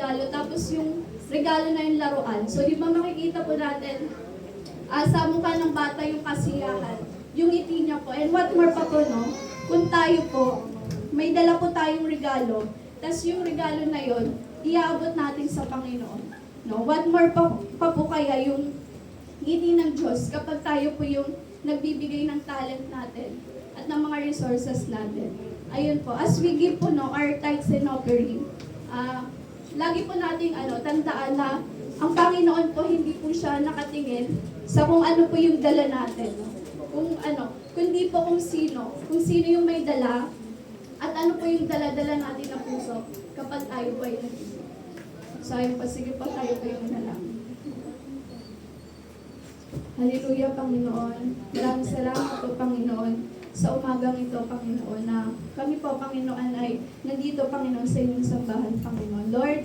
regalo, tapos yung regalo na yung laruan. So, di ba makikita po natin, sa mukha ng bata yung kasiyahan, yung ngiti niya po. And what more pa po, no? Kung tayo po, may dala po tayong regalo, tapos yung regalo na yon iaabot natin sa Panginoon. No? What more pa po kaya yung ngiti ng Diyos kapag tayo po yung nagbibigay ng talent natin at ng mga resources natin. Ayun po, as we give po no, our tithes and offering, lagi po nating tandaan na ang Panginoon po hindi po siya nakatingin sa kung ano po yung dala natin. No? Kundi po kung sino yung may dala at ano po yung dala-dala natin na puso kapag tayo po ay nagiging. So ayun po, sige po tayo po yung manalangin. Hallelujah, Panginoon. Maraming salamat po, Panginoon, sa umagang ito, Panginoon, na kami po, Panginoon, ay nandito, Panginoon, sa inyong sambahan, Panginoon. Lord,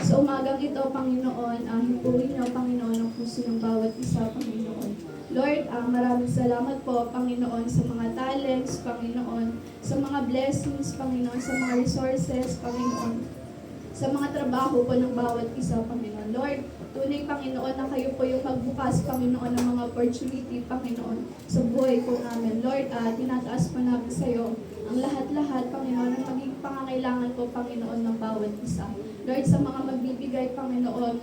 sa umagang ito, Panginoon, hipuin niyo, Panginoon, ang puso ng bawat isa, Panginoon. Lord, maraming salamat po, Panginoon, sa mga talents, Panginoon, sa mga blessings, Panginoon, sa mga resources, Panginoon, sa mga trabaho po ng bawat isa, Panginoon. Lord, tunay, Panginoon, na kayo po yung magbukas, Panginoon, ng mga opportunity, Panginoon, sa buhay po namin. Lord, tinataas po namin sa iyo ang lahat-lahat, Panginoon, ang maging pangangailangan po, Panginoon, ng bawat isa. Lord, sa mga magbibigay, Panginoon,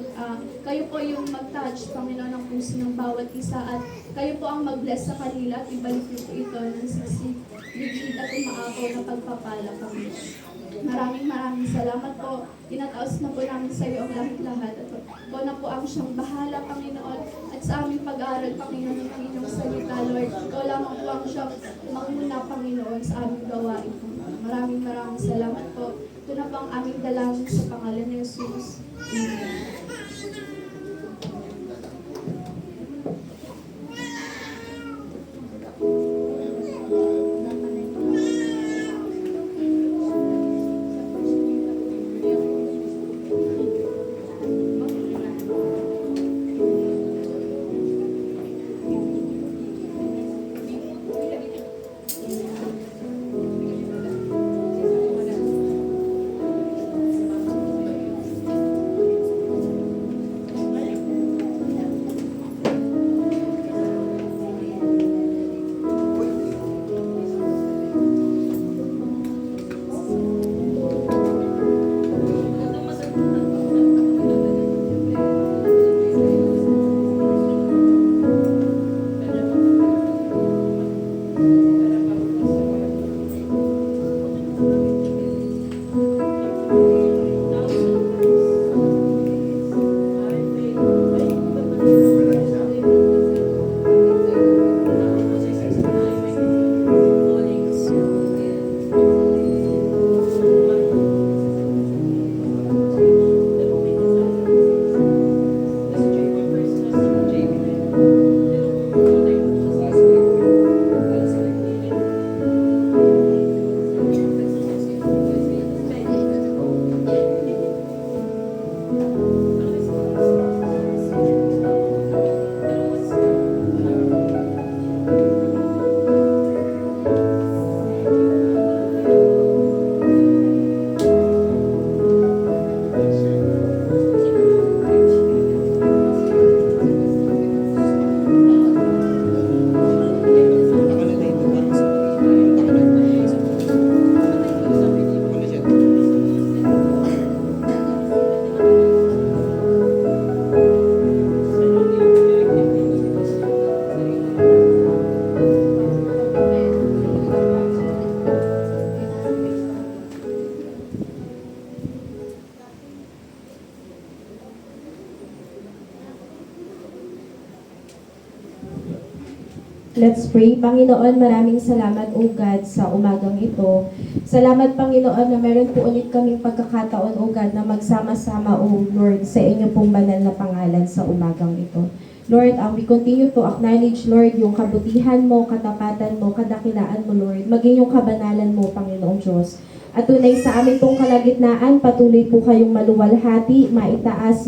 kayo po yung mag-touch, Panginoon, ng puso ng bawat isa at kayo po ang mag-bless sa kanila at ibalik niyo po ito ng siksik, ligid at umaapaw na pagpapala, Panginoon. Maraming salamat po. Tinataos na po namin sa iyo ang lahat-lahat. At ikaw na po ang siyang bahala, Panginoon. At sa aming pag-aaral, Panginoon, ng inyong salita, Lord. Ikaw lamang po ang siyang manguna, Panginoon, sa aming gawain. Maraming salamat po. Ito na po ang aming dalangin sa pangalan ni Jesus. Amen. Let's pray. Panginoon, maraming salamat, O God, sa umagang ito. Salamat, Panginoon, na meron po ulit kaming pagkakataon, O God, na magsama-sama, O Lord, sa inyo pong banal na pangalan sa umagang ito. Lord, we continue to acknowledge, Lord, yung kabutihan mo, katapatan mo, kadakilaan mo, Lord, maging yung kabanalan mo, Panginoong Diyos. At tunay sa amin pong kalagitnaan, patuloy po kayong maluwalhati, maitaas,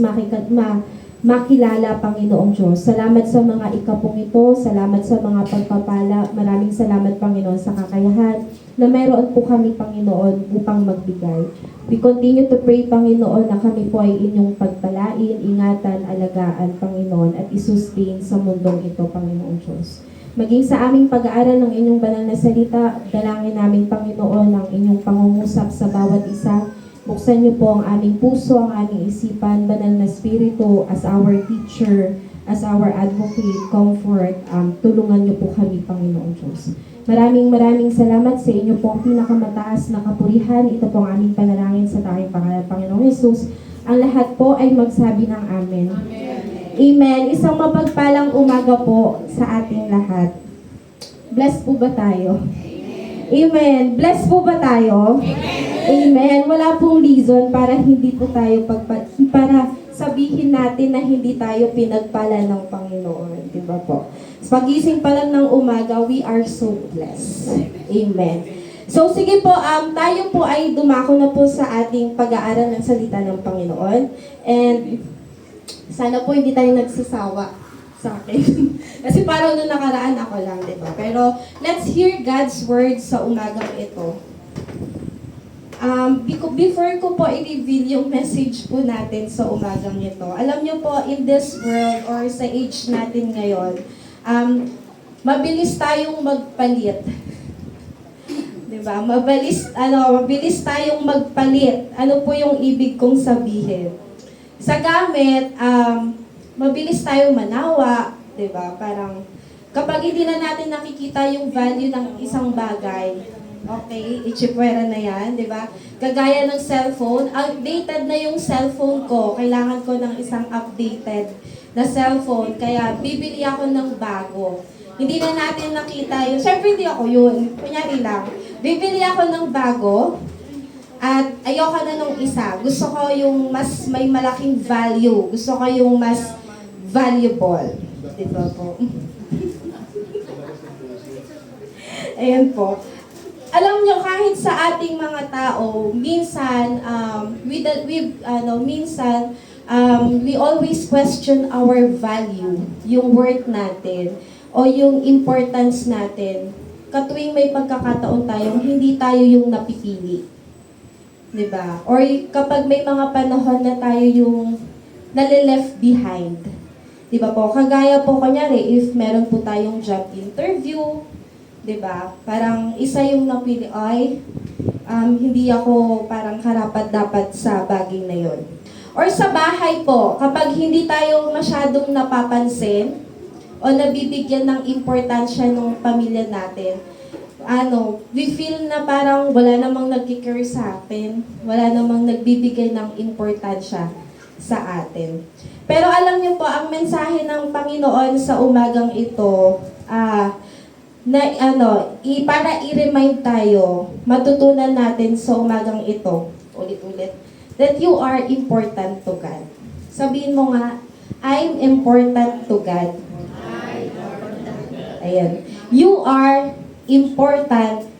makilala, Panginoong Diyos. Salamat sa mga ikapong ito, salamat sa mga pagpapala, maraming salamat, Panginoon, sa kakayahan na meron po kami, Panginoon, upang magbigay. We continue to pray, Panginoon, na kami po ay inyong pagpalain, ingatan, alagaan, Panginoon, at isustain sa mundong ito, Panginoon Diyos. Maging sa aming pag-aaral ng inyong banal na salita, dalangin namin, Panginoon, ang inyong pangungusap sa bawat isa. Buksan niyo po ang aming puso, ang aming isipan, banal na spirito, as our teacher, as our advocate, comfort, tulungan niyo po kami, Panginoon Diyos. Maraming salamat sa inyo pong pinakamataas na kapurihan. Ito po ang aming panalangin sa tayong pangalan, Panginoong Jesus. Ang lahat po ay magsabi ng Amen. Amen. Isang mapagpalang umaga po sa ating lahat. Bless po ba tayo? Amen. Bless po ba tayo? Amen. Wala pong reason para hindi po tayo para sabihin natin na hindi tayo pinagpala ng Panginoon. Di ba po? Pagising pa lang ng umaga, we are so blessed. Amen. So sige po, tayo po ay dumako na po sa ating pag-aaral ng salita ng Panginoon. And sana po hindi tayo nagsasawa sa akin. Kasi parang nung nakaraan ako lang, di ba? Pero let's hear God's word sa umagang ito. Before ko po i-reveal yung message po natin sa umagang ito, alam niyo po, in this world or sa age natin ngayon, mabilis tayong magpalit. Diba? Mabilis tayong magpalit. Ano po yung ibig kong sabihin? Sa gamit, mabilis tayong manawa, diba? Parang, kapag hindi na natin nakikita yung value ng isang bagay, okay, itsipwera na yan, di ba? Kagaya ng cellphone, outdated na yung cellphone ko. Kailangan ko ng isang updated na cellphone, kaya bibili ako ng bago. Hindi na natin nakita yun. Siyempre hindi ako yun. Kunyari lang. Bibili ako ng bago, at ayoko na nung isa. Gusto ko yung mas may malaking value. Gusto ko yung mas valuable. Di ba po? Ayan po. Alam nyo, kahit sa ating mga tao, minsan, we always question our value, yung worth natin, o yung importance natin, katuwing may pagkakataon tayong hindi tayo yung napipili. Diba? Or kapag may mga panahon na tayo yung nalileft behind. Diba po? Kagaya po, kanyari, if meron po tayong job interview, diba? Parang isa yung napili, ay, hindi ako parang karapat-dapat sa bagay na yon. Or sa bahay po, kapag hindi tayo masyadong napapansin o nabibigyan ng importansya ng pamilya natin, we feel na parang wala namang nagkikare sa atin, wala namang nagbibigay ng importansya sa atin. Pero alam niyo po, ang mensahe ng Panginoon sa umagang ito, para i-remind tayo, matutunan natin sa umagang ito, ulit-ulit, that you are important to God. Sabihin mo nga, I'm important to God. Ayan. You are important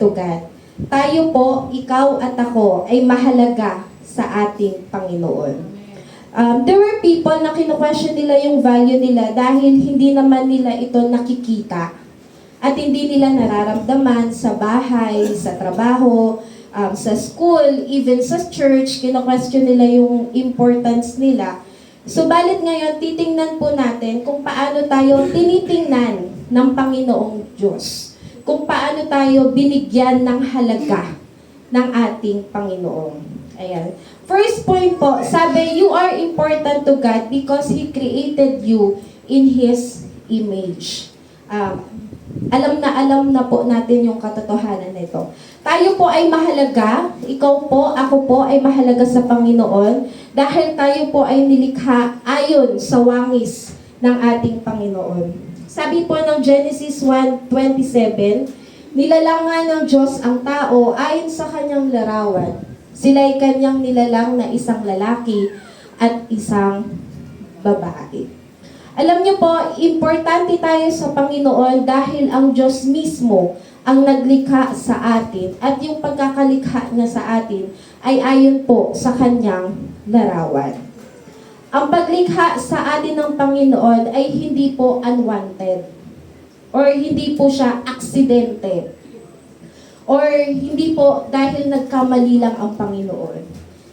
to God. Tayo po, ikaw at ako, ay mahalaga sa ating Panginoon. There were people na kinu-question nila yung value nila dahil hindi naman nila ito nakikita. At hindi nila nararamdaman sa bahay, sa trabaho, sa school, even sa church, kino-question nila yung importance nila. Subalit ngayon, titingnan po natin kung paano tayo tinitingnan ng Panginoong Diyos. Kung paano tayo binigyan ng halaga ng ating Panginoon. Ayan. First point po, sabi, you are important to God because He created you in His image. Alam na po natin yung katotohanan nito. Tayo po ay mahalaga, ikaw po, ako po ay mahalaga sa Panginoon dahil tayo po ay nilikha ayon sa wangis ng ating Panginoon. Sabi po ng Genesis 1:27, nilalang nga ng Diyos ang tao ayon sa kanyang larawan. Sila'y kanyang nilalang na isang lalaki at isang babae. Alam niyo po, importante tayo sa Panginoon dahil ang Diyos mismo ang naglikha sa atin at yung pagkakalikha niya sa atin ay ayon po sa kanyang larawan. Ang paglikha sa atin ng Panginoon ay hindi po unwanted or hindi po siya aksidente. Or hindi po dahil nagkamali lang ang Panginoon.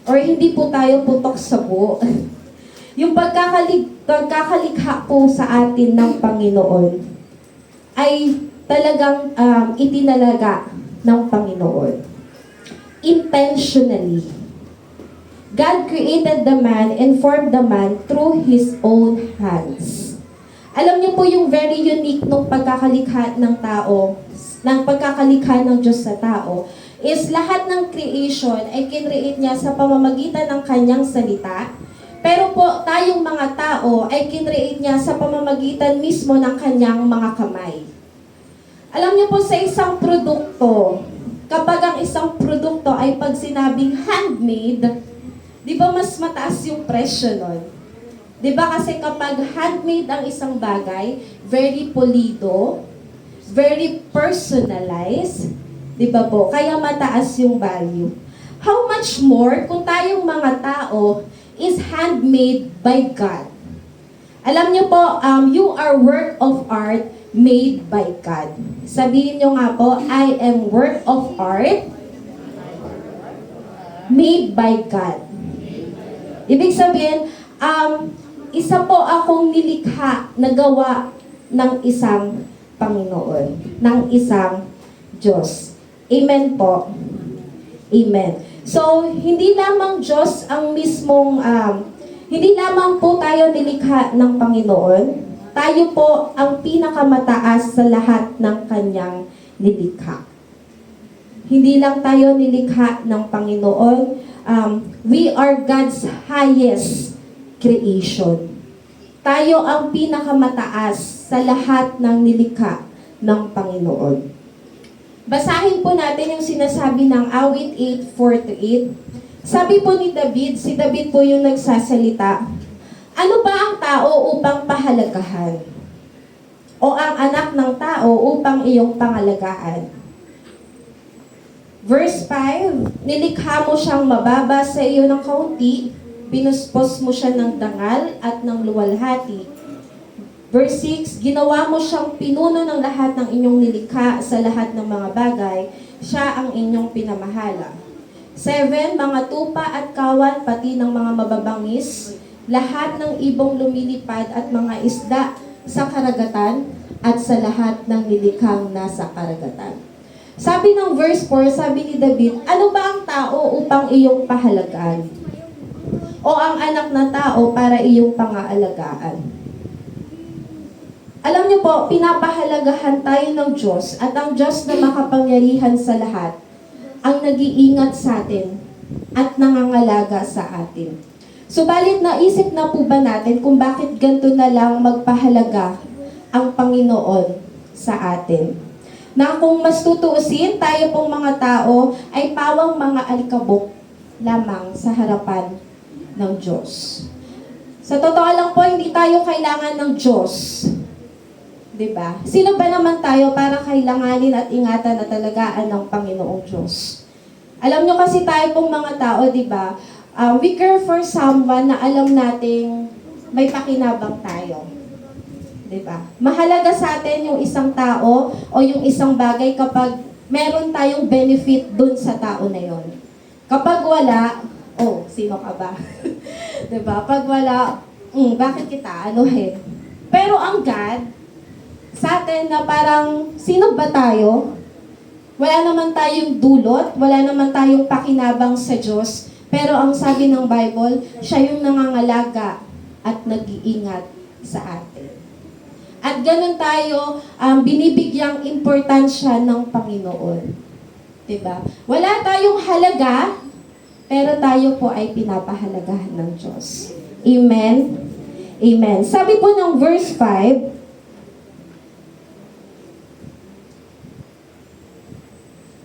Or hindi po tayo putok sa buo. Yung pagkakalikha po sa atin ng Panginoon ay talagang itinalaga ng Panginoon. Intentionally. God created the man and formed the man through His own hands. Alam niyo po yung very unique nung pagkakalikha ng tao, ng pagkakalikha ng Diyos sa tao, is lahat ng creation ay kinreate niya sa pamamagitan ng kanyang salita. Pero po, tayong mga tao ay kinreate niya sa pamamagitan mismo ng kanyang mga kamay. Alam niyo po sa isang produkto, kapag ang isang produkto ay pag sinabing handmade, di ba mas mataas yung presyo nun? Di ba kasi kapag handmade ang isang bagay, very polido, very personalized, di ba po? Kaya mataas yung value. How much more kung tayong mga tao is handmade by God? Alam niyo po, you are work of art made by God. Sabihin niyo nga po, I am work of art made by God. Ibig sabihin, isa po akong nilikha na gawa ng isang Panginoon, ng isang Diyos. Amen po. Amen. So, hindi lamang Diyos ang mismong, hindi lamang po tayo nilikha ng Panginoon, tayo po ang pinakamataas sa lahat ng kanyang nilikha. Hindi lang tayo nilikha ng Panginoon, we are God's highest creation. Tayo ang pinakamataas sa lahat ng nilikha ng Panginoon. Basahin po natin yung sinasabi ng awit 8:4-8. Sabi po ni David, si David po yung nagsasalita, ano ba ang tao upang pahalagahan? O ang anak ng tao upang iyong pangalagaan? Verse 5, nilikha mo siyang mababa sa iyo ng kaunti, pinuspos mo siya ng dangal at ng luwalhati. Verse 6, ginawa mo siyang pinuno ng lahat ng inyong nilikha sa lahat ng mga bagay, siya ang inyong pinamahala. 7, mga tupa at kawan, pati ng mga mababangis, lahat ng ibong lumilipad at mga isda sa karagatan at sa lahat ng nilikhang nasa karagatan. Sabi ng verse 4, sabi ni David, ano ba ang tao upang iyong pahalagaan? O ang anak na tao para iyong pangaalagaan? Alam niyo po, pinapahalagahan tayo ng Diyos at ang Diyos na makapangyarihan sa lahat ang nag-iingat sa atin at nangangalaga sa atin. Subalit naisip na po ba natin kung bakit ganito na lang magpahalaga ang Panginoon sa atin? Na kung mas tutuusin, tayo pong mga tao ay pawang mga alikabok lamang sa harapan ng Diyos. Sa totoo lang po, hindi tayo kailangan ng Diyos. Diba? Sino ba naman tayo para kailanganin at ingatan at talagaan ng Panginoong Diyos? Alam nyo kasi tayo pong mga tao, diba? We care for someone na alam nating may pakinabang tayo. Diba? Mahalaga sa atin yung isang tao o yung isang bagay kapag meron tayong benefit dun sa tao na yon. Kapag wala, sino ka ba? Diba? Pag wala, bakit kita? Anuhin? Pero ang God, sa atin na parang, sino ba tayo? Wala naman tayong dulot, wala naman tayong pakinabang sa Diyos, pero ang sabi ng Bible, siya yung nangangalaga at nag-iingat sa atin. At ganun tayo, binibigyang importansya ng Panginoon. Diba? Wala tayong halaga, pero tayo po ay pinapahalagahan ng Diyos. Amen? Amen. Sabi po ng verse 5,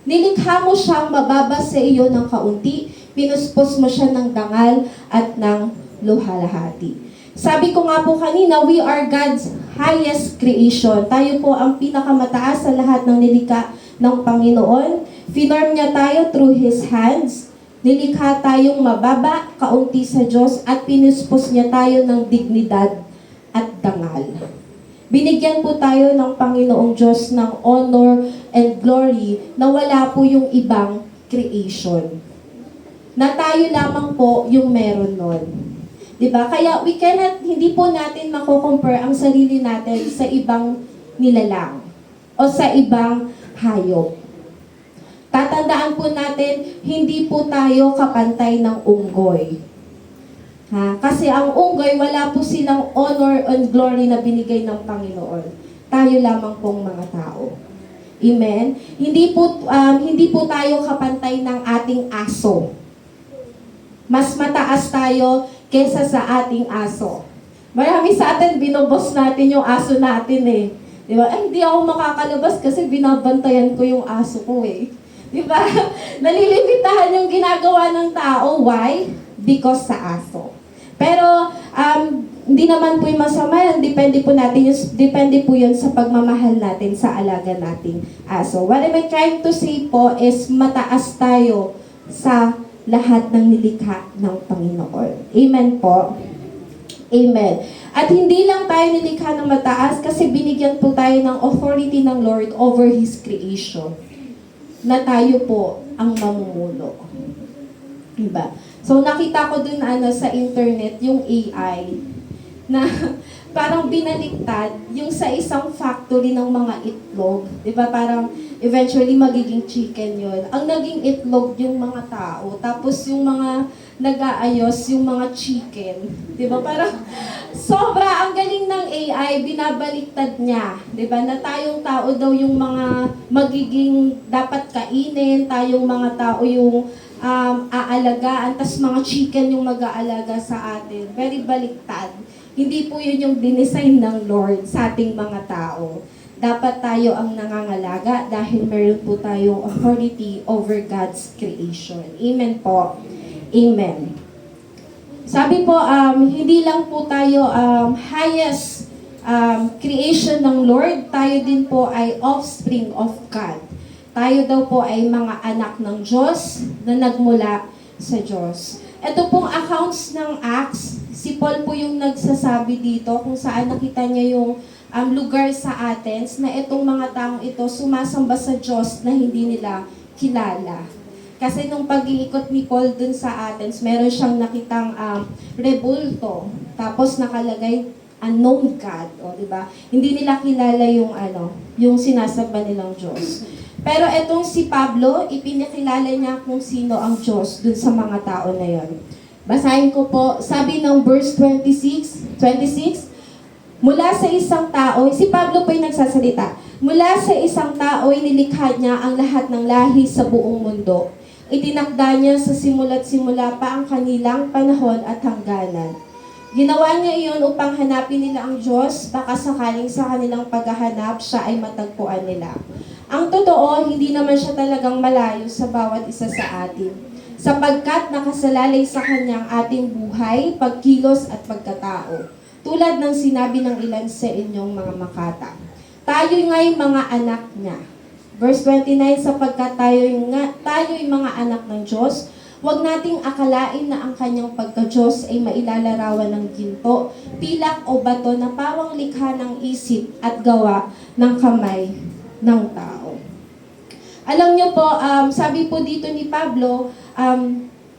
nilikha mo siyang mababa sa iyo ng kaunti, pinuspos mo siya ng dangal at ng luhalhati. Sabi ko nga po kanina, we are God's highest creation. Tayo po ang pinakamataas sa lahat ng nilikha ng Panginoon. Finorm niya tayo through His hands. Nilikha tayong mababa, kaunti sa Diyos, at pinuspos niya tayo ng dignidad at dangal. Binigyan po tayo ng Panginoong Diyos ng honor and glory na wala po yung ibang creation. Na tayo lamang po yung meron nun. Diba? Kaya hindi po natin mako-compare ang sarili natin sa ibang nilalang o sa ibang hayop. Tatandaan po natin, hindi po tayo kapantay ng unggoy. Kasi ang unggoy, wala po silang honor and glory na binigay ng Panginoon. Tayo lamang pong mga tao. Amen? Hindi po tayo kapantay ng ating aso. Mas mataas tayo kesa sa ating aso. Marami sa atin, binobos natin yung aso natin eh. Di ba? Hindi ako makakalabas kasi binabantayan ko yung aso ko eh. Di ba? Nalilimitahan yung ginagawa ng tao. Why? Because sa aso. Pero, hindi naman po yung masama. Depende po yun sa pagmamahal natin sa alaga nating aso. What I'm trying to say po is mataas tayo sa lahat ng nilikha ng Panginoon. Amen po. Amen. At hindi lang tayo nilikha ng mataas kasi binigyan po tayo ng authority ng Lord over His creation. Na tayo po ang mamumuno. Diba? So nakita ko dun sa internet yung AI na parang binaliktad yung sa isang factory ng mga itlog. Diba? Parang eventually magiging chicken yun. Ang naging itlog yung mga tao. Tapos yung mga nag-aayos yung mga chicken. Diba? Parang sobra ang galing ng AI, binabaliktad niya. Diba? Na tayong tao daw yung mga magiging dapat kainin, tayong mga tao yung aalagaan, tas mga chicken yung mag-aalaga sa atin. Very baliktad. Hindi po yun yung dinesign ng Lord sa ating mga tao. Dapat tayo ang nangangalaga dahil meron po tayong authority over God's creation. Amen po. Amen. Sabi po, hindi lang po tayo highest creation ng Lord, tayo din po ay offspring of God. Tayo daw po ay mga anak ng Diyos na nagmula sa Diyos. Ito pong accounts ng Acts, si Paul po yung nagsasabi dito kung saan nakita niya yung lugar sa Athens na itong mga taong ito sumasamba sa Diyos na hindi nila kilala. Kasi nung pag-iikot ni Paul dun sa Athens, meron siyang nakitang rebulto. Tapos nakalagay unknown God, o di ba? Hindi nila kilala yung sinasamba nilang Diyos. Pero etong si Pablo, ipinakilala niya kung sino ang Diyos dun sa mga tao na yon. Basahin ko po, sabi ng verse 26, mula sa isang tao, si Pablo po yung nagsasalita, mula sa isang tao ay nilikha niya ang lahat ng lahi sa buong mundo. Itinakda niya sa simula't simula pa ang kanilang panahon at hangganan. Ginawa niya iyon upang hanapin nila ang Diyos, baka sakaling sa kanilang paghahanap siya ay matagpuan nila. Ang totoo, hindi naman siya talagang malayo sa bawat isa sa atin, sapagkat nakasalalay sa kanyang ating buhay, pagkilos at pagkatao, tulad ng sinabi ng ilan sa inyong mga makata. Tayo nga'y mga anak niya. Verse 29, sapagkat tayo'y mga anak ng Diyos, huwag nating akalain na ang kanyang pagka-Diyos ay mailalarawan ng ginto, pilak o bato na pawang likha ng isip at gawa ng kamay ng tao. Alam niyo po, sabi po dito ni Pablo,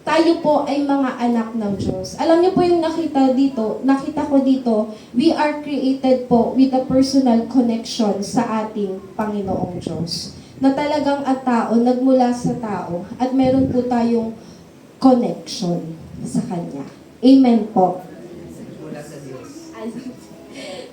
tayo po ay mga anak ng Diyos. Alam niyo po yung nakita ko dito, we are created po with a personal connection sa ating Panginoong Diyos. Na talagang ang tao, nagmula sa tao, at meron po tayong connection sa Kanya. Amen po. Mula sa Diyos.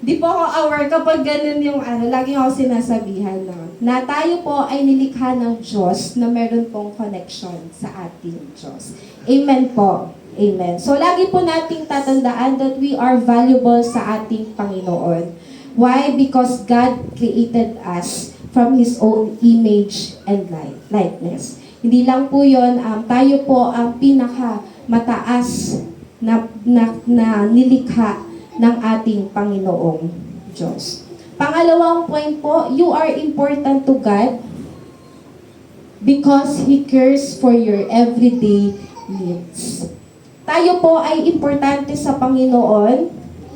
Di po ako aware kapag ganun yung lagi ako sinasabihan na tayo po ay nilikha ng Diyos na meron pong connection sa ating Diyos. Amen po. Amen. So lagi po nating tatandaan that we are valuable sa ating Panginoon. Why? Because God created us from His own image and likeness. Hindi lang po yun, tayo po ang pinaka-mataas na nilikha ng ating Panginoong Diyos. Pangalawang point po, you are important to God because He cares for your everyday needs. Tayo po ay importante sa Panginoon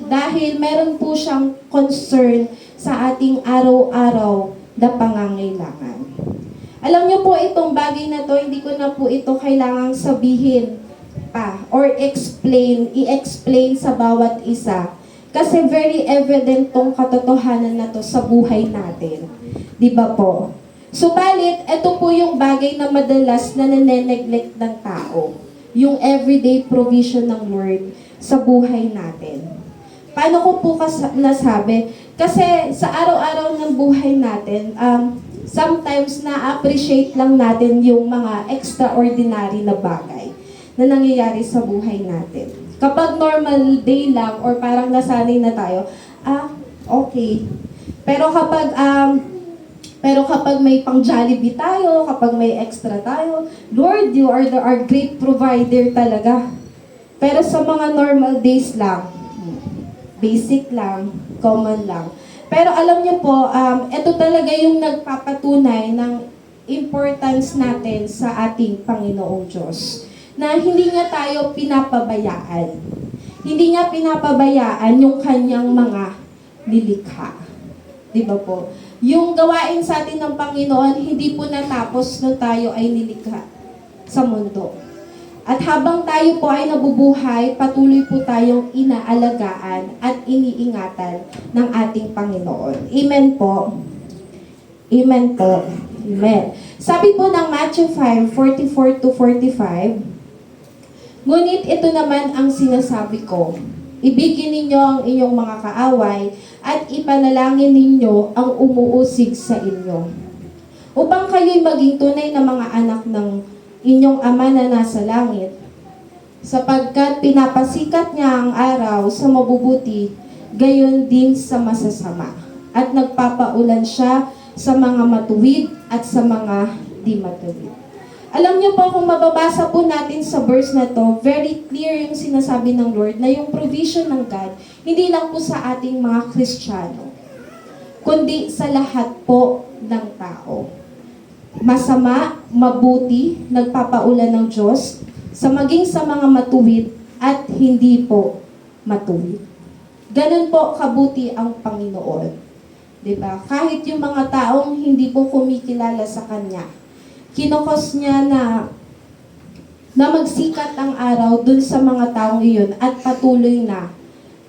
dahil meron po siyang concern sa ating araw-araw na pangangailangan. Alam niyo po itong bagay na to, hindi ko na po ito kailangang sabihin pa or i-explain sa bawat isa. Kasi very evident tong katotohanan na to sa buhay natin. Di ba po? Subalit, ito po yung bagay na madalas na nane-neglect ng tao. Yung everyday provision ng Lord sa buhay natin. Paano ko po nasabi? Kasi sa araw-araw ng buhay natin, sometimes na-appreciate lang natin yung mga extraordinary na bagay na nangyayari sa buhay natin. Kapag normal day lang or parang nasanay na tayo, okay. Pero kapag may pang Jollibee tayo, kapag may extra tayo, Lord, you are our great provider talaga. Pero sa mga normal days lang, basic lang, common lang. Pero alam niyo po, ito talaga yung nagpapatunay ng importance natin sa ating Panginoong Diyos. Na hindi nga tayo pinapabayaan. Hindi nga pinapabayaan yung kanyang mga nilikha. Di ba po? Yung gawain sa atin ng Panginoon, hindi po natapos nung tayo ay nilikha sa mundo. At habang tayo po ay nabubuhay, patuloy po tayong inaalagaan at iniingatan ng ating Panginoon. Amen po. Amen po. Amen. Sabi po ng Matthew 5:44-45, ngunit ito naman ang sinasabi ko, ibigin ninyo ang inyong mga kaaway at ipanalangin ninyo ang umuusig sa inyo, upang kayo'y maging tunay na mga anak ng inyong Ama na nasa langit, sapagkat pinapasikat niya ang araw sa mabubuti, gayon din sa masasama, at nagpapaulan siya sa mga matuwid at sa mga di matuwid. Alam niyo po, kung mababasa po natin sa verse na to, very clear yung sinasabi ng Lord na yung provision ng God, hindi lang po sa ating mga Kristiyano, kundi sa lahat po ng tao. Masama, mabuti, nagpapaulan ng Diyos, sa maging sa mga matuwid at hindi po matuwid. Ganun po kabuti ang Panginoon. Diba? Kahit yung mga taong hindi po kumikilala sa Kanya, kinokos niya na magsikat ang araw dun sa mga taong iyon at patuloy na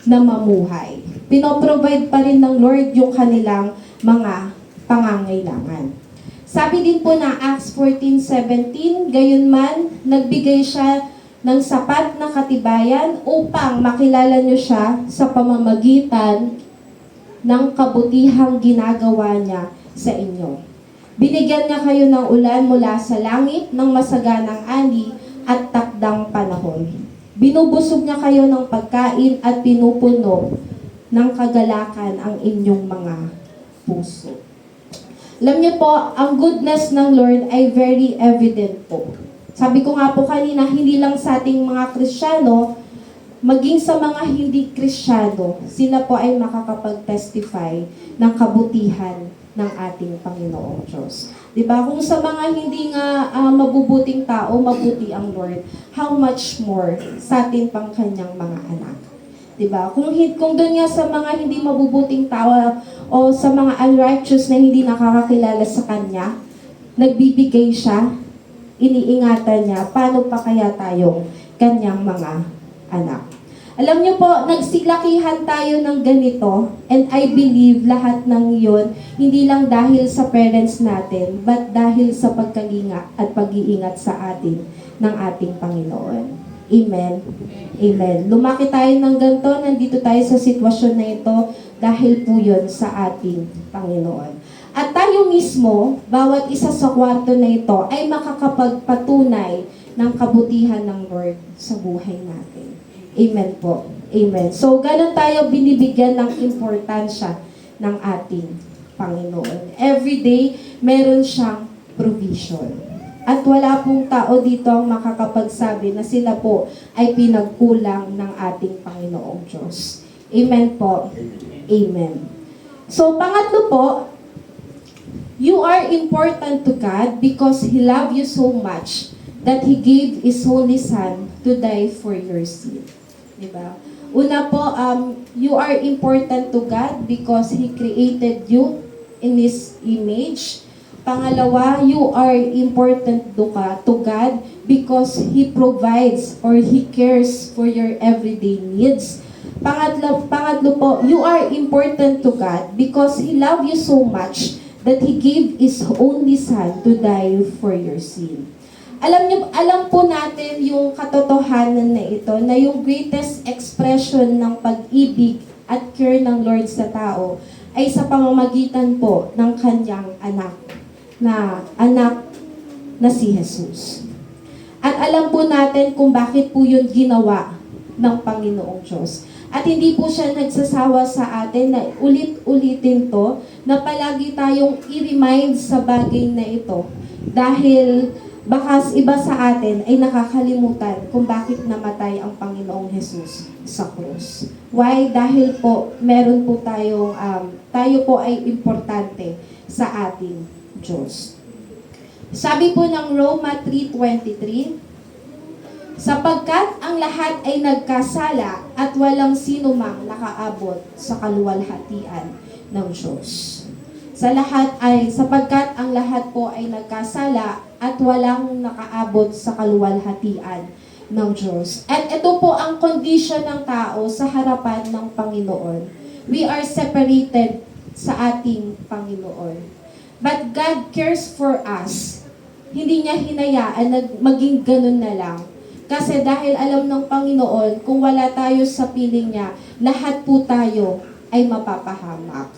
mamuhay. Pinoprovide pa rin ng Lord yung kanilang mga pangangailangan. Sabi din po na Acts 14:17, gayon man, nagbigay siya ng sapat na katibayan upang makilala niyo siya sa pamamagitan ng kabutihang ginagawa niya sa inyo. Binigyan niya kayo ng ulan mula sa langit ng masaganang ani at takdang panahon. Binubusog niya kayo ng pagkain at pinupuno ng kagalakan ang inyong mga puso. Alam niyo po, ang goodness ng Lord ay very evident po. Sabi ko nga po kanina, hindi lang sa ating mga Kristiyano, maging sa mga hindi Kristiyano, sila po ay makakapag-testify ng kabutihan ng ating Panginoong Diyos. Diba? Kung sa mga hindi nga mabubuting tao, mabuti ang Lord, how much more sa atin pang kanyang mga anak. Diba? Kung doon nga sa mga hindi mabubuting tao o sa mga unrighteous na hindi nakakakilala sa Kanya, nagbibigay siya, iniingatan niya, paano pa kaya tayong Kanyang mga anak. Alam niyo po, nagsilakihan tayo ng ganito, and I believe lahat ng iyon, hindi lang dahil sa parents natin, but dahil sa pagkalinga at pag-iingat sa atin ng ating Panginoon. Amen. Amen. Lumaki tayo ng ganito, nandito tayo sa sitwasyon na ito dahil po yun sa ating Panginoon. At tayo mismo, bawat isa sa kwarto na ito ay makakapagpatunay ng kabutihan ng Lord sa buhay natin. Amen po. Amen. So, ganun tayo binibigyan ng importansya ng ating Panginoon. Every day, meron siyang provision. At wala pong tao dito ang makakapagsabi na sila po ay pinagkulang ng ating Panginoong Diyos. Amen po. Amen. So, pangatlo po, you are important to God because He loved you so much that He gave His only Son to die for your sin. Diba? Una po, you are important to God because He created you in His image. Pangalawa, you are important to God because He provides or He cares for your everyday needs. Pangatlo po, you are important to God because He loved you so much that He gave His only Son to die for your sin. Alam po natin yung katotohanan na ito, na yung greatest expression ng pag-ibig at care ng Lord sa tao ay sa pamamagitan po ng kanyang anak na si Jesus. At alam po natin kung bakit po yun ginawa ng Panginoong Diyos. At hindi po siya nagsasawa sa atin na ulit-ulitin to, na palagi tayong i-remind sa bagay na ito. Dahil baka iba sa atin ay nakakalimutan kung bakit namatay ang Panginoong Jesus sa krus. Why? Dahil po meron po tayo po ay importante sa ating Diyos. Sabi po ng Roma 3:23, sapagkat ang lahat ay nagkasala at walang sinumang nakaabot sa kaluwalhatian ng Diyos. Sapagkat ang lahat po ay nagkasala at walang nakaabot sa kaluwalhatian ng Diyos. At ito po ang condition ng tao sa harapan ng Panginoon. We are separated sa ating Panginoon. But God cares for us. Hindi niya hinayaan na maging ganun na lang. Kasi dahil alam ng Panginoon, kung wala tayo sa piling niya, lahat po tayo ay mapapahamak.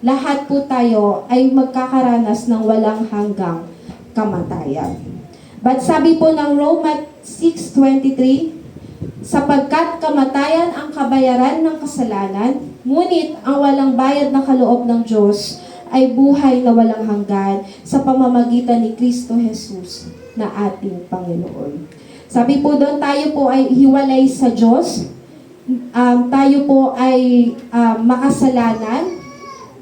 Lahat po tayo ay magkakaranas ng walang hanggang kamatayan. But sabi po ng Roma 6:23, sapagkat kamatayan ang kabayaran ng kasalanan, ngunit ang walang bayad na kaloob ng Diyos ay buhay na walang hanggan sa pamamagitan ni Kristo Jesus na ating Panginoon. Sabi po doon, tayo po ay hiwalay sa Diyos, tayo po ay makasalanan,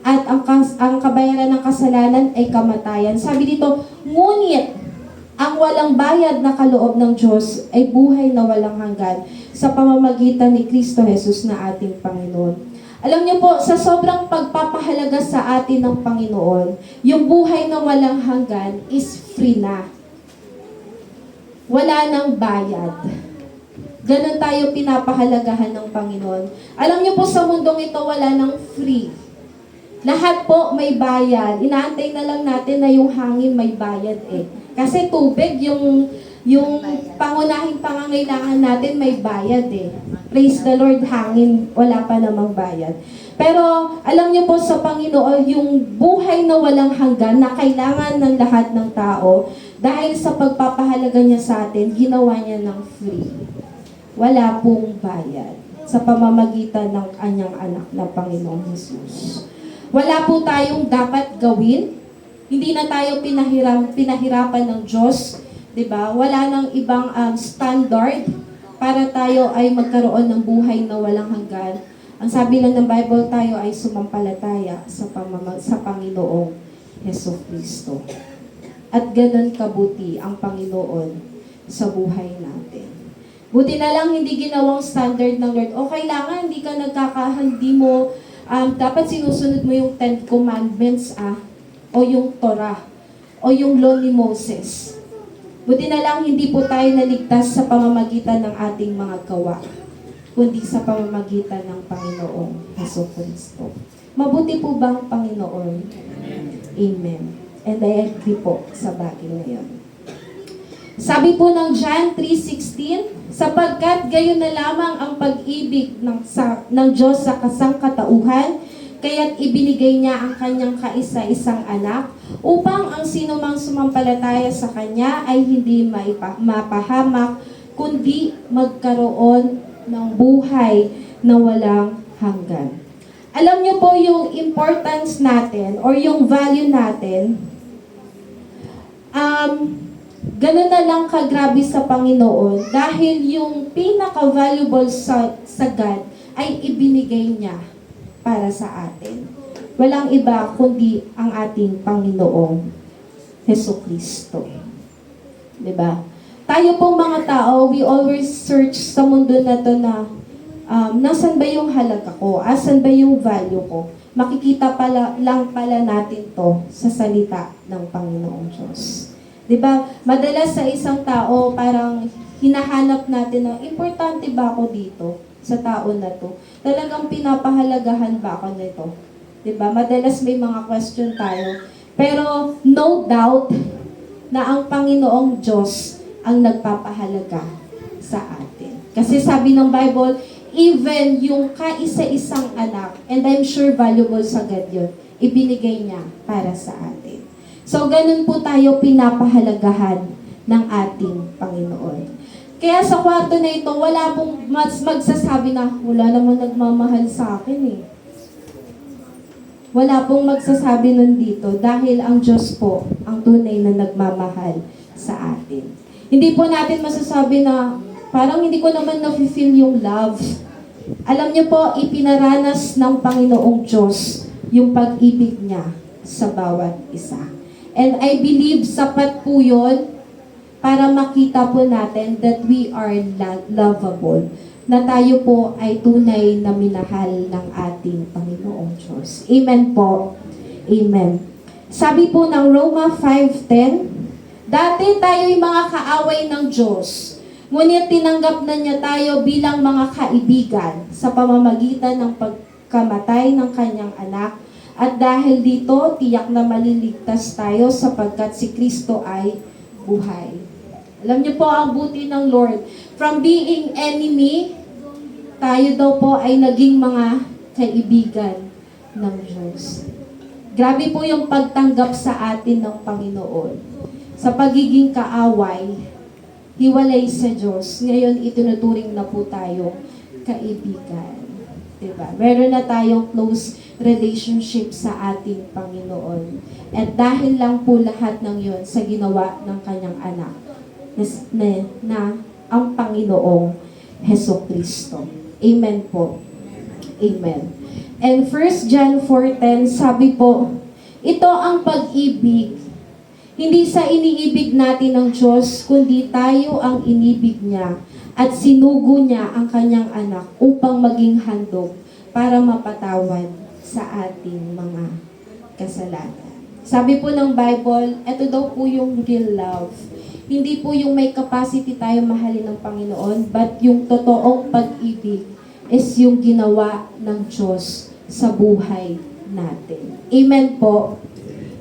at ang kabayaran ng kasalanan ay kamatayan. Sabi dito, ngunit ang walang bayad na kaloob ng Diyos ay buhay na walang hanggan sa pamamagitan ni Kristo Jesus na ating Panginoon. Alam niyo po, sa sobrang pagpapahalaga sa atin ng Panginoon, yung buhay na walang hanggan is free na. Wala nang bayad. Ganon tayo pinapahalagahan ng Panginoon. Alam niyo po, sa mundong ito, wala nang free. Lahat po may bayad. Inaantay na lang natin na yung hangin may bayad eh. Kasi tubig, yung pangunahing pangangailangan natin may bayad eh. Praise the Lord, hangin, wala pa namang bayad. Pero alam niyo po sa Panginoon, yung buhay na walang hanggan na kailangan ng lahat ng tao, dahil sa pagpapahalaga niya sa atin, ginawa niya ng free. Wala pong bayad sa pamamagitan ng kanyang anak na Panginoong Jesus. Wala po tayong dapat gawin. Hindi na tayo pinahirapan ng Diyos. Diba? Wala nang ibang standard para tayo ay magkaroon ng buhay na walang hanggan. Ang sabi lang ng Bible, tayo ay sumampalataya sa Panginoong Jesucristo. At ganun kabuti ang Panginoon sa buhay natin. Buti na lang hindi ginawang standard ng Lord. O kailangan hindi ka hindi mo dapat sinusunod mo yung 10 Commandments o yung Torah o yung Law ni Moses. Buti na lang hindi po tayo naligtas sa pamamagitan ng ating mga gawa, kundi sa pamamagitan ng Panginoong Jesucristo. Mabuti po ba ang Panginoon? Amen. And I agree po sa bagay na yun. Sabi po ng John 3:16, sapagkat gayon na lamang ang pag-ibig ng Diyos sa kasangkatauhan, kaya't ibinigay niya ang kanyang kaisa-isang anak, upang ang sinumang sumampalataya sa kanya ay hindi mapahamak, kundi magkaroon ng buhay na walang hanggan. Alam niyo po yung importance natin or yung value natin, ganun na lang kagrabe sa Panginoon dahil yung pinaka-valuable sa God ay ibinigay niya para sa atin. Walang iba kundi ang ating Panginoong Jesucristo. Diba? Tayo pong mga tao, we always search sa mundo na to na nasan ba yung halaga ko? Asan ba yung value ko? Makikita lang pala natin to sa salita ng Panginoong Diyos. 'Di ba? Madalas sa isang tao, parang hinahanap natin na importante ba ako dito sa tao na to? Talagang pinapahalagahan ba ako nito? 'Di ba? Madalas may mga question tayo. Pero no doubt na ang Panginoong Diyos ang nagpapahalaga sa atin. Kasi sabi ng Bible, even yung kaisa-isang anak, and I'm sure valuable sa God yun, ibinigay niya para sa atin. So, ganun po tayo pinapahalagahan ng ating Panginoon. Kaya sa kwarto na ito, wala pong magsasabi na, wala namang nagmamahal sa akin eh. Wala pong magsasabi nun dito dahil ang Diyos po ang tunay na nagmamahal sa atin. Hindi po natin masasabi na parang hindi ko naman na-feel yung love. Alam niyo po, ipinaranas ng Panginoong Diyos yung pag-ibig niya sa bawat isa. And I believe sapat po yun para makita po natin that we are lovable. Na tayo po ay tunay na minahal ng ating Panginoong Diyos. Amen po. Amen. Sabi po ng Roma 5:10, dati tayo'y mga kaaway ng Diyos, ngunit tinanggap na niya tayo bilang mga kaibigan sa pamamagitan ng pagkamatay ng kanyang anak. At dahil dito, tiyak na maliligtas tayo sapagkat si Kristo ay buhay. Alam niyo po ang buti ng Lord. From being enemy, tayo daw po ay naging mga kaibigan ng Diyos. Grabe po yung pagtanggap sa atin ng Panginoon. Sa pagiging kaaway, hiwalay sa Diyos, ngayon itinuturing na po tayo kaibigan. Diba? Meron na tayong close relationship sa ating Panginoon. At dahil lang po lahat ng yon sa ginawa ng kanyang anak na ang Panginoong Hesukristo. Amen po. Amen. And 1 John 4:10, sabi po, ito ang pag-ibig. Hindi sa iniibig natin ng Diyos, kundi tayo ang inibig niya at sinugo niya ang kanyang anak upang maging handog para mapatawad sa ating mga kasalanan. Sabi po ng Bible, ito daw po yung real love. Hindi po yung may capacity tayo mahalin ng Panginoon, but yung totoong pag-ibig is yung ginawa ng Diyos sa buhay natin. Amen po.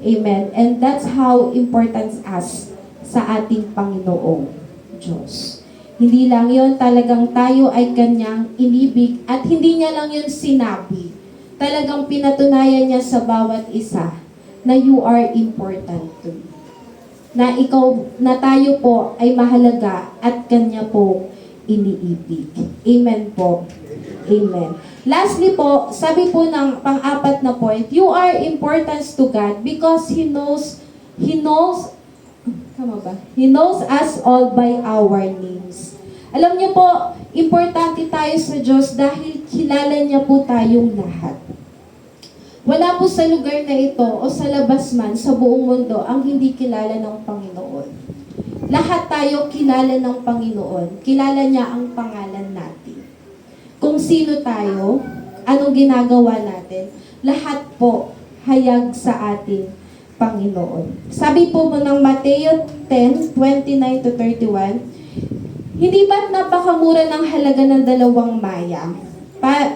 Amen. And that's how important us sa ating Panginoong Diyos. Hindi lang yon, talagang tayo ay kanyang inibig at hindi niya lang yun sinabi. Talagang pinatunayan niya sa bawat isa na you are important to me. Na tayo po ay mahalaga at kanya po iniibig. Amen po. Amen. Lastly po, sabi po ng pang-apat na point, you are important to God because He knows us all by our names. Alam niyo po, importante tayo sa Diyos dahil kilala niya po tayong lahat. Wala po sa lugar na ito o sa labas man sa buong mundo ang hindi kilala ng Panginoon. Lahat tayo kilala ng Panginoon. Kilala niya ang pangalan natin. Kung sino tayo, anong ginagawa natin, lahat po hayag sa ating Panginoon. Sabi po ng Mateo 10:29-31, hindi ba't napakamura ng halaga ng 2 maya?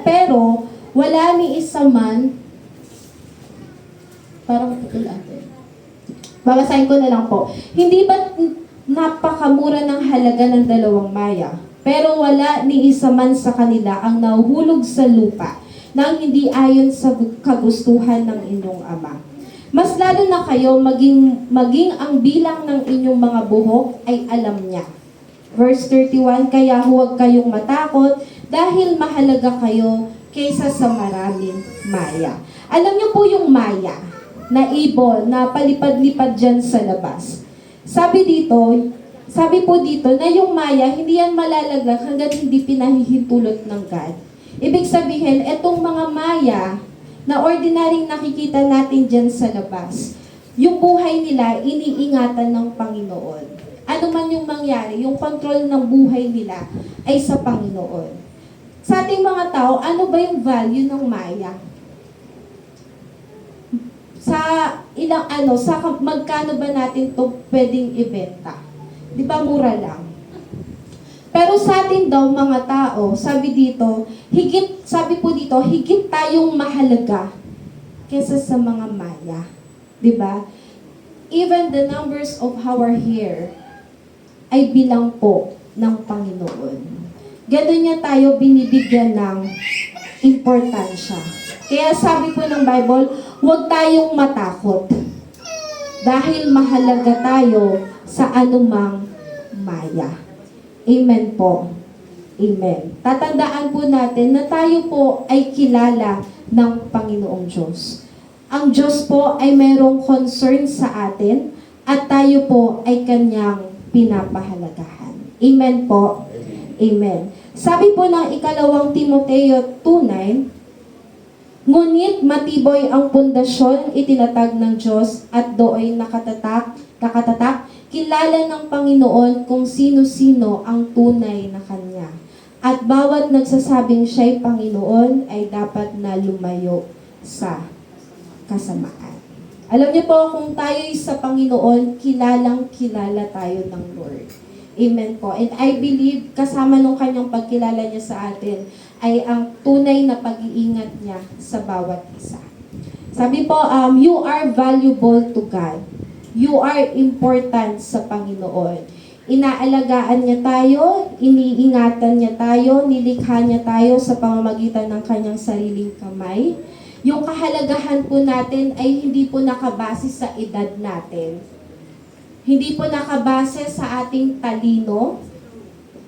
Pero wala ni isa man. Parang tutulate. Babasahin ko na lang po. Hindi ba't napakamura ng halaga ng 2 maya? Pero wala ni isa man sa kanila ang nahuhulog sa lupa nang hindi ayon sa kagustuhan ng inyong Ama. Mas lalo na kayo, maging ang bilang ng inyong mga buhok ay alam niya. Verse 31, kaya huwag kayong matakot dahil mahalaga kayo kaysa sa maraming maya. Alam niyo po yung maya na ibon na palipad-lipad dyan sa labas. Sabi po dito na yung maya, hindi yan malalaglag hanggang hindi pinahihintulot ng God. Ibig sabihin, etong mga maya na ordinaryong nakikita natin dyan sa labas, yung buhay nila iniingatan ng Panginoon. ano man yung mangyari, yung control ng buhay nila ay sa Panginoon. Sa ating mga tao, ano ba yung value ng maya? Sa magkano ba natin to pwedeng ibenta? Di ba mura lang? Pero sa atin daw mga tao, sabi po dito, higit tayong mahalaga kesa sa mga maya. Di ba? Even the numbers of our hair ay bilang po ng Panginoon. Ganun niya tayo binibigyan ng importansya. Kaya sabi po ng Bible, huwag tayong matakot. Dahil mahalaga tayo sa anumang maya. Amen po. Amen. Tatandaan po natin na tayo po ay kilala ng Panginoong Diyos. Ang Diyos po ay mayroong concern sa atin at tayo po ay Kanyang pinapahalagahan. Amen po. Amen. Sabi po ng 2 Timoteo 2:9, ngunit matibay ang pundasyon itinatag ng Diyos at dooy nakatatak, kilala ng Panginoon kung sino-sino ang tunay na Kanya. At bawat nagsasabing siya'y Panginoon ay dapat na lumayo sa kasamaan. Alam niyo po, kung tayo'y sa Panginoon, kilalang kilala tayo ng Lord. Amen po. And I believe, kasama nung kanyang pagkilala niya sa atin, ay ang tunay na pag-iingat niya sa bawat isa. Sabi po, you are valuable to God. You are important sa Panginoon. Inaalagaan niya tayo, iniingatan niya tayo, nilikha niya tayo sa pamamagitan ng kanyang sariling kamay. Yung kahalagahan po natin ay hindi po nakabase sa edad natin. Hindi po nakabase sa ating talino.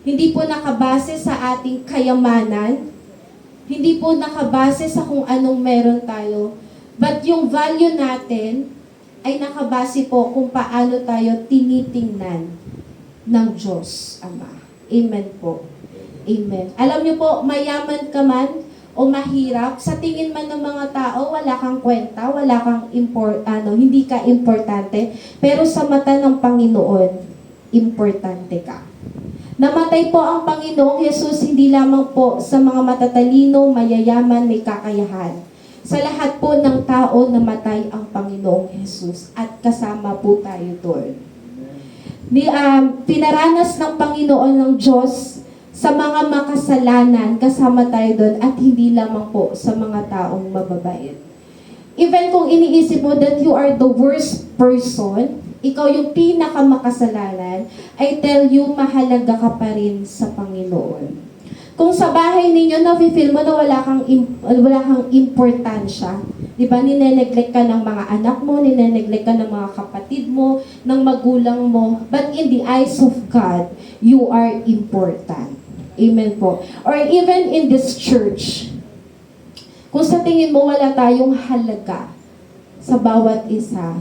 Hindi po nakabase sa ating kayamanan. Hindi po nakabase sa kung anong meron tayo. But yung value natin ay nakabase po kung paano tayo tinitingnan ng Diyos Ama. Amen po. Amen. Alam niyo po, mayaman ka man o mahirap, sa tingin man ng mga tao, wala kang kwenta, wala kang hindi ka importante, pero sa mata ng Panginoon, importante ka. Namatay po ang Panginoong Jesus hindi lamang po sa mga matatalino, mayayaman, may kakayahan. Sa lahat po ng tao namatay ang Panginoong Jesus at kasama po tayo doon. Pinaranas ng Panginoon ng Diyos sa mga makasalanan, kasama tayo doon at hindi lamang po sa mga taong mababait. Even kung iniisip mo that you are the worst person, ikaw yung pinakamakasalanan, I tell you, mahalaga ka pa rin sa Panginoon. Kung sa bahay ninyo, nafe-feel mo na wala kang importansya, di ba, nineneglect ka ng mga anak mo, nineneglect ka ng mga kapatid mo, ng magulang mo, but in the eyes of God, you are important. Amen po. Or even in this church, kung sa tingin mo wala tayong halaga sa bawat isa,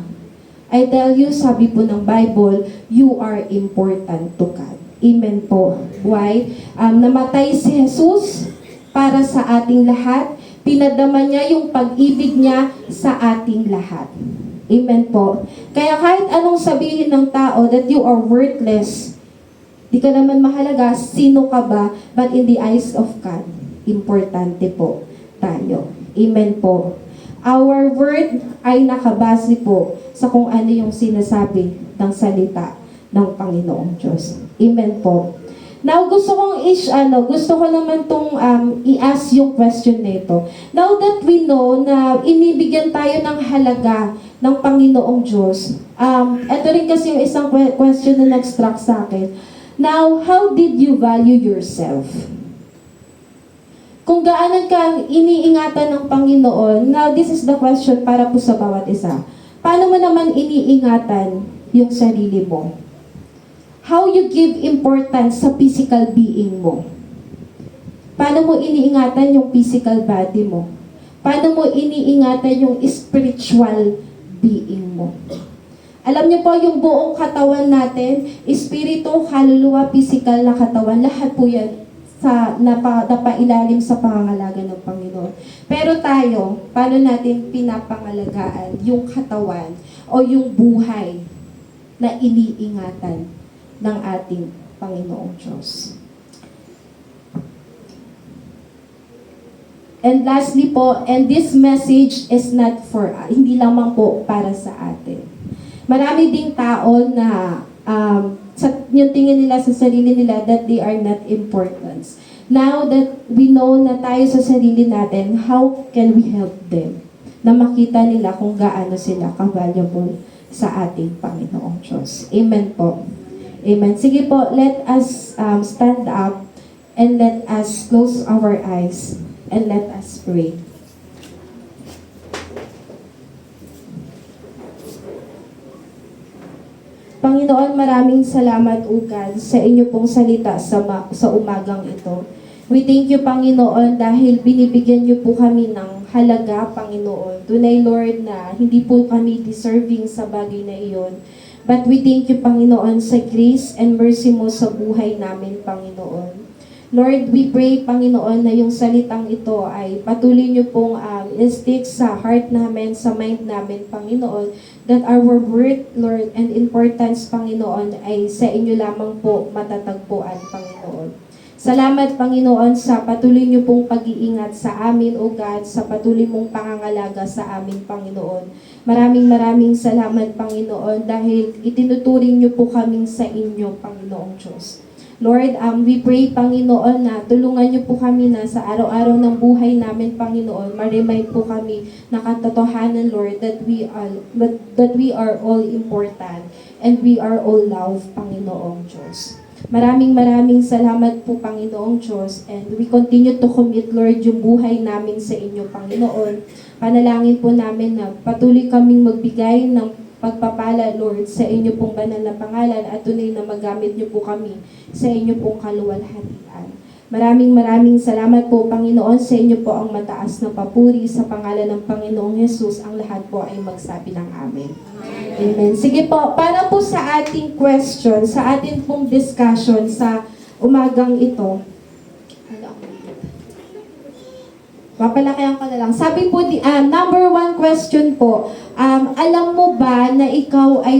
I tell you, sabi po ng Bible, you are important to God. Amen po. Why? Namatay si Jesus para sa ating lahat. Pinadama niya yung pag-ibig niya sa ating lahat. Amen po. Kaya kahit anong sabihin ng tao that you are worthless, di ka naman mahalaga, sino ka ba? But in the eyes of God, importante po tayo. Amen po. Our word ay nakabase po sa kung ano yung sinasabi ng salita ng Panginoong Diyos. Amen po. Now, gusto ko naman tong i-ask yung question nito. Now that we know na inibigyan tayo ng halaga ng Panginoong Diyos, ito rin kasi yung isang question na nag-struck sa akin. Now, how did you value yourself? Kung gaano ka iniingatan ng Panginoon, now this is the question para po sa bawat isa. Paano mo naman iniingatan yung sarili mo? How you give importance sa physical being mo? Paano mo iniingatan yung physical body mo? Paano mo iniingatan yung spiritual being mo? Alam niyo po, yung buong katawan natin, espiritu, kaluluwa, physical na katawan, lahat po yan napailalim sa pangangalaga ng Panginoon. Pero tayo, paano natin pinapangalagaan yung katawan o yung buhay na iniingatan ng ating Panginoong Diyos. And lastly po, and this message is not for, hindi lamang po para sa atin. Marami ding tao na yung tingin nila sa sarili nila that they are not important. Now that we know na tayo sa sarili natin, how can we help them? Na makita nila kung gaano sila ka-valuable sa ating Panginoong Diyos. Amen po. Amen. Sige po, let us stand up and let us close our eyes and let us pray. Panginoon, maraming salamat ugad sa inyo pong salita sa umagang ito. We thank you, Panginoon, dahil binibigyan niyo po kami ng halaga, Panginoon. Tunay, Lord, na hindi po kami deserving sa bagay na iyon. But we thank you, Panginoon, sa grace and mercy mo sa buhay namin, Panginoon. Lord, we pray, Panginoon, na yung salitang ito ay patuloy niyo pong stick sa heart namin, sa mind namin, Panginoon, that our worth, Lord, and importance, Panginoon, ay sa inyo lamang po matatagpuan, Panginoon. Salamat, Panginoon, sa patuloy niyo pong pag-iingat sa amin, O God, sa patuloy mong pangangalaga sa amin, Panginoon. Maraming salamat, Panginoon, dahil itinuturing niyo po kaming sa inyo, Panginoong Diyos. Lord, we pray, Panginoon, na tulungan niyo po kami na sa araw-araw ng buhay namin, Panginoon, ma-remind po kami na katotohanan, Lord, that we are all important and we are all loved, Panginoong Diyos. Maraming salamat po, Panginoong Diyos, and we continue to commit, Lord, yung buhay namin sa inyo, Panginoon. Panalangin po namin na patuloy kaming magbigay ng pagpapala, Lord, sa inyo pong banal na pangalan at tunay na magamit niyo po kami sa inyo pong kaluwalhatian. Maraming salamat po, Panginoon, sa inyo po ang mataas na papuri sa pangalan ng Panginoong Yesus. Ang lahat po ay magsabi ng Amen. Amen. Sige po, para po sa ating question, sa ating pong discussion sa umagang ito, papalakayan ko na lang. Sabi po, number 1 question po, alam mo ba na ikaw ay